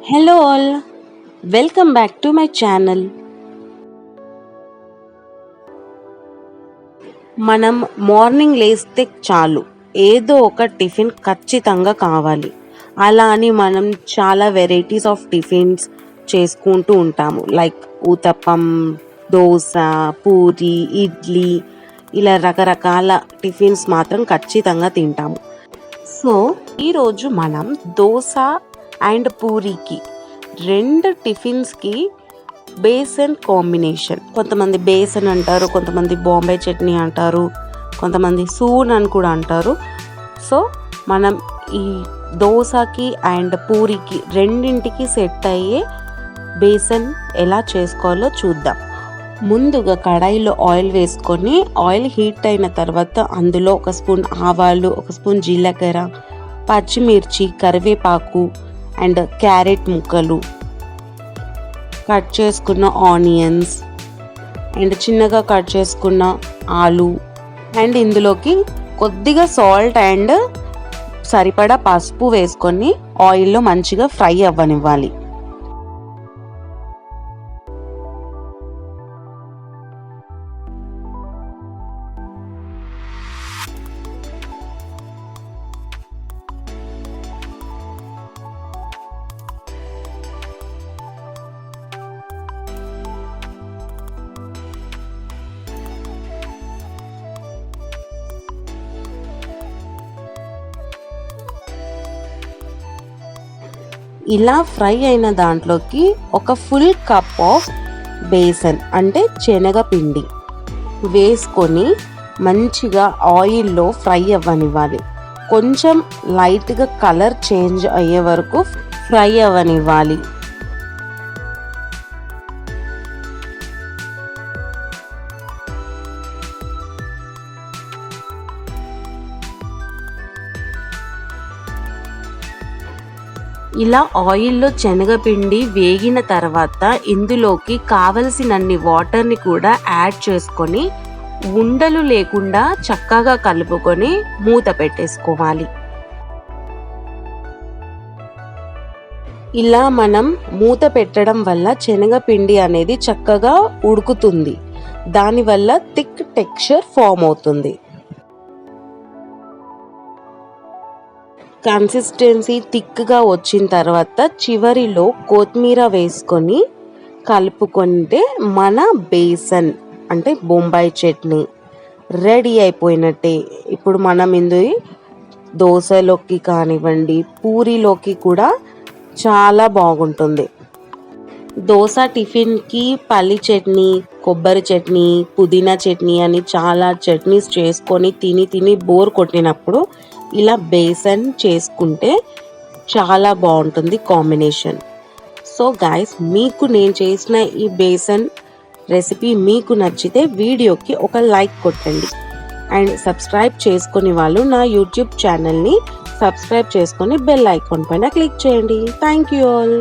Hello all, welcome back to my channel. మనం morning లేస్తే చాలు ఏదో ఒక టిఫిన్ ఖచ్చితంగా కావాలి. అలా అని మనం చాలా వెరైటీస్ ఆఫ్ టిఫిన్స్ చేసుకుంటూ ఉంటాము. లైక్ ఊతప్పం, దోశ, పూరి, ఇడ్లీ, ఇలా రకరకాల టిఫిన్స్ మాత్రం ఖచ్చితంగా తింటాము. సో ఈరోజు మనం దోశ అండ్ పూరికి రెండు టిఫిన్స్కి బేసన్ కాంబినేషన్, కొంతమంది బేసన్ అంటారు, కొంతమంది బాంబే చట్నీ అంటారు, కొంతమంది సూన్ అని కూడా అంటారు. సో మనం ఈ దోశకి అండ్ పూరికి రెండింటికి సెట్ అయ్యే బేసన్ ఎలా చేసుకోవాలో చూద్దాం. ముందుగా కడాయిలో ఆయిల్ వేసుకొని ఆయిల్ హీట్ అయిన తర్వాత అందులో ఒక స్పూన్ ఆవాలు, ఒక స్పూన్ జీలకర్ర, పచ్చిమిర్చి, కరివేపాకు అండ్ క్యారెట్ ముక్కలు, కట్ చేసుకున్న ఆనియన్స్ అండ్ చిన్నగా కట్ చేసుకున్న ఆలు అండ్ ఇందులోకి కొద్దిగా సాల్ట్ అండ్ సరిపడా పసుపు వేసుకొని ఆయిల్లో మంచిగా ఫ్రై అవ్వనివ్వాలి. ఇలా ఫ్రై అయిన దాంట్లోకి ఒక ఫుల్ కప్ ఆఫ్ బేసన్ అంటే శనగపిండి వేసుకొని మంచిగా ఆయిల్లో ఫ్రై అవ్వనివ్వాలి. కొంచెం లైట్గా కలర్ చేంజ్ అయ్యే వరకు ఫ్రై అవ్వనివ్వాలి. ఇలా ఆయిల్లో శనగపిండి వేగిన తర్వాత ఇందులోకి కావలసినన్ని వాటర్ని కూడా యాడ్ చేసుకొని ఉండలు లేకుండా చక్కగా కలుపుకొని మూత పెట్టేసుకోవాలి. ఇలా మనం మూత పెట్టడం వల్ల శనగపిండి అనేది చక్కగా ఉడుకుతుంది. దానివల్ల థిక్ టెక్స్చర్ ఫామ్ అవుతుంది. కన్సిస్టెన్సీ థిక్గా వచ్చిన తర్వాత చివరిలో కొత్తిమీర వేసుకొని కలుపుకుంటే మన బేసన్ అంటే బొంబాయి చట్నీ రెడీ అయిపోయినట్టే. ఇప్పుడు మనం ఇందులో దోశలోకి కానివ్వండి, పూరీలోకి కూడా చాలా బాగుంటుంది. దోశ టిఫిన్కి పల్లి చట్నీ, కొబ్బరి చట్నీ, పుదీనా చట్నీ అని చాలా చట్నీస్ చేసుకొని తిని బోర్ కొట్టినప్పుడు ఇలా బేసన్ చేసుకుంటే చాలా బాగుంటుంది కాంబినేషన్. సో గైస్, మీకు నేను చేసిన ఈ బేసన్ రెసిపీ మీకు నచ్చితే వీడియోకి ఒక లైక్ కొట్టండి అండ్ సబ్స్క్రైబ్ చేసుకుని వాళ్ళు నా యూట్యూబ్ ఛానల్ని సబ్స్క్రైబ్ చేసుకొని బెల్ ఐకాన్ పైన క్లిక్ చేయండి. Thank you all.